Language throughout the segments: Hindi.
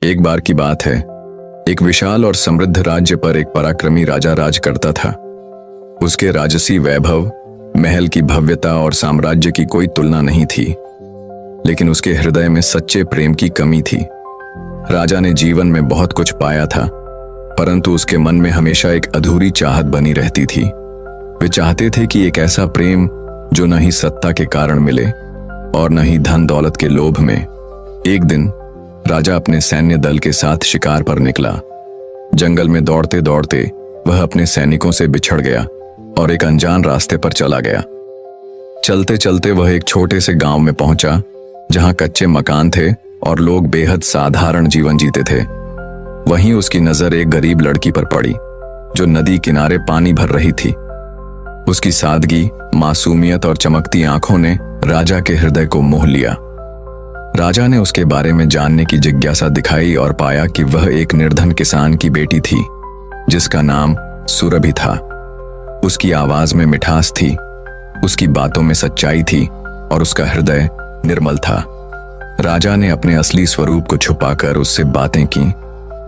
एक बार की बात है। एक विशाल और समृद्ध राज्य पर एक पराक्रमी राजा राज करता था। उसके राजसी वैभव, महल की भव्यता और साम्राज्य की कोई तुलना नहीं थी, लेकिन उसके हृदय में सच्चे प्रेम की कमी थी। राजा ने जीवन में बहुत कुछ पाया था, परंतु उसके मन में हमेशा एक अधूरी चाहत बनी रहती थी। वे चाहते थे कि एक ऐसा प्रेम जो न ही सत्ता के कारण मिले और न ही धन दौलत के लोभ में। एक दिन राजा अपने सैन्य दल के साथ शिकार पर निकला। जंगल में दौड़ते दौड़ते वह अपने सैनिकों से बिछड़ गया और एक अनजान रास्ते पर चला गया। चलते चलते वह एक छोटे से गांव में पहुंचा, जहां कच्चे मकान थे और लोग बेहद साधारण जीवन जीते थे। वहीं उसकी नजर एक गरीब लड़की पर पड़ी, जो नदी किनारे पानी भर रही थी। उसकी सादगी, मासूमियत और चमकती आंखों ने राजा के हृदय को मोह लिया। राजा ने उसके बारे में जानने की जिज्ञासा दिखाई और पाया कि वह एक निर्धन किसान की बेटी थी, जिसका नाम सुरभि था। उसकी आवाज में मिठास थी, उसकी बातों में सच्चाई थी और उसका हृदय निर्मल था। राजा ने अपने असली स्वरूप को छुपाकर उससे बातें की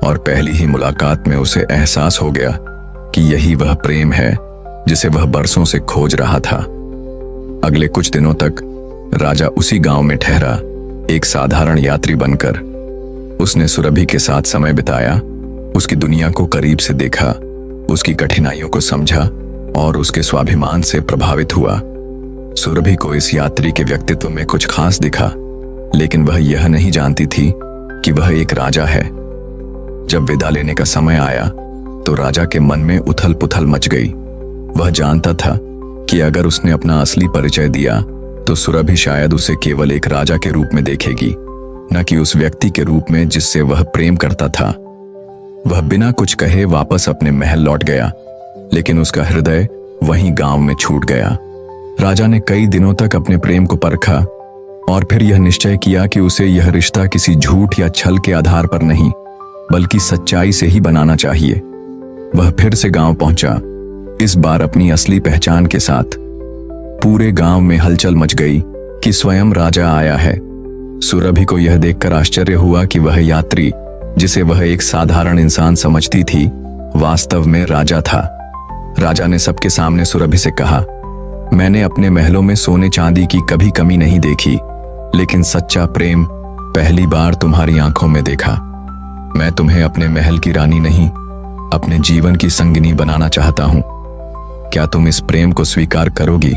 और पहली ही मुलाकात में उसे एहसास हो गया कि यही वह प्रेम है जिसे वह बरसों से खोज रहा था। अगले कुछ दिनों तक राजा उसी गांव में ठहरा, एक साधारण यात्री बनकर। उसने सुरभि के साथ समय बिताया, उसकी दुनिया को करीब से देखा, उसकी कठिनाइयों को समझा और उसके स्वाभिमान से प्रभावित हुआ। सुरभि को इस यात्री के व्यक्तित्व में कुछ खास दिखा, लेकिन वह यह नहीं जानती थी कि वह एक राजा है। जब विदा लेने का समय आया तो राजा के मन में उथल पुथल मच गई। वह जानता था कि अगर उसने अपना असली परिचय दिया तो सुरभि शायद उसे केवल एक राजा के रूप में देखेगी, न कि उस व्यक्ति के रूप में जिससे वह प्रेम करता था। वह बिना कुछ कहे वापस अपने महल लौट गया, लेकिन उसका हृदय वहीं गांव में छूट गया। राजा ने कई दिनों तक अपने प्रेम को परखा और फिर यह निश्चय किया कि उसे यह रिश्ता किसी झूठ या छल के आधार पर नहीं, बल्कि सच्चाई से ही बनाना चाहिए। वह फिर से गांव पहुंचा, इस बार अपनी असली पहचान के साथ। पूरे गांव में हलचल मच गई कि स्वयं राजा आया है। सुरभि को यह देखकर आश्चर्य हुआ कि वह यात्री, जिसे वह एक साधारण इंसान समझती थी, वास्तव में राजा था। राजा ने सबके सामने सुरभि से कहा, मैंने अपने महलों में सोने चांदी की कभी कमी नहीं देखी, लेकिन सच्चा प्रेम पहली बार तुम्हारी आंखों में देखा। मैं तुम्हें अपने महल की रानी नहीं, अपने जीवन की संगिनी बनाना चाहता हूं। क्या तुम इस प्रेम को स्वीकार करोगी?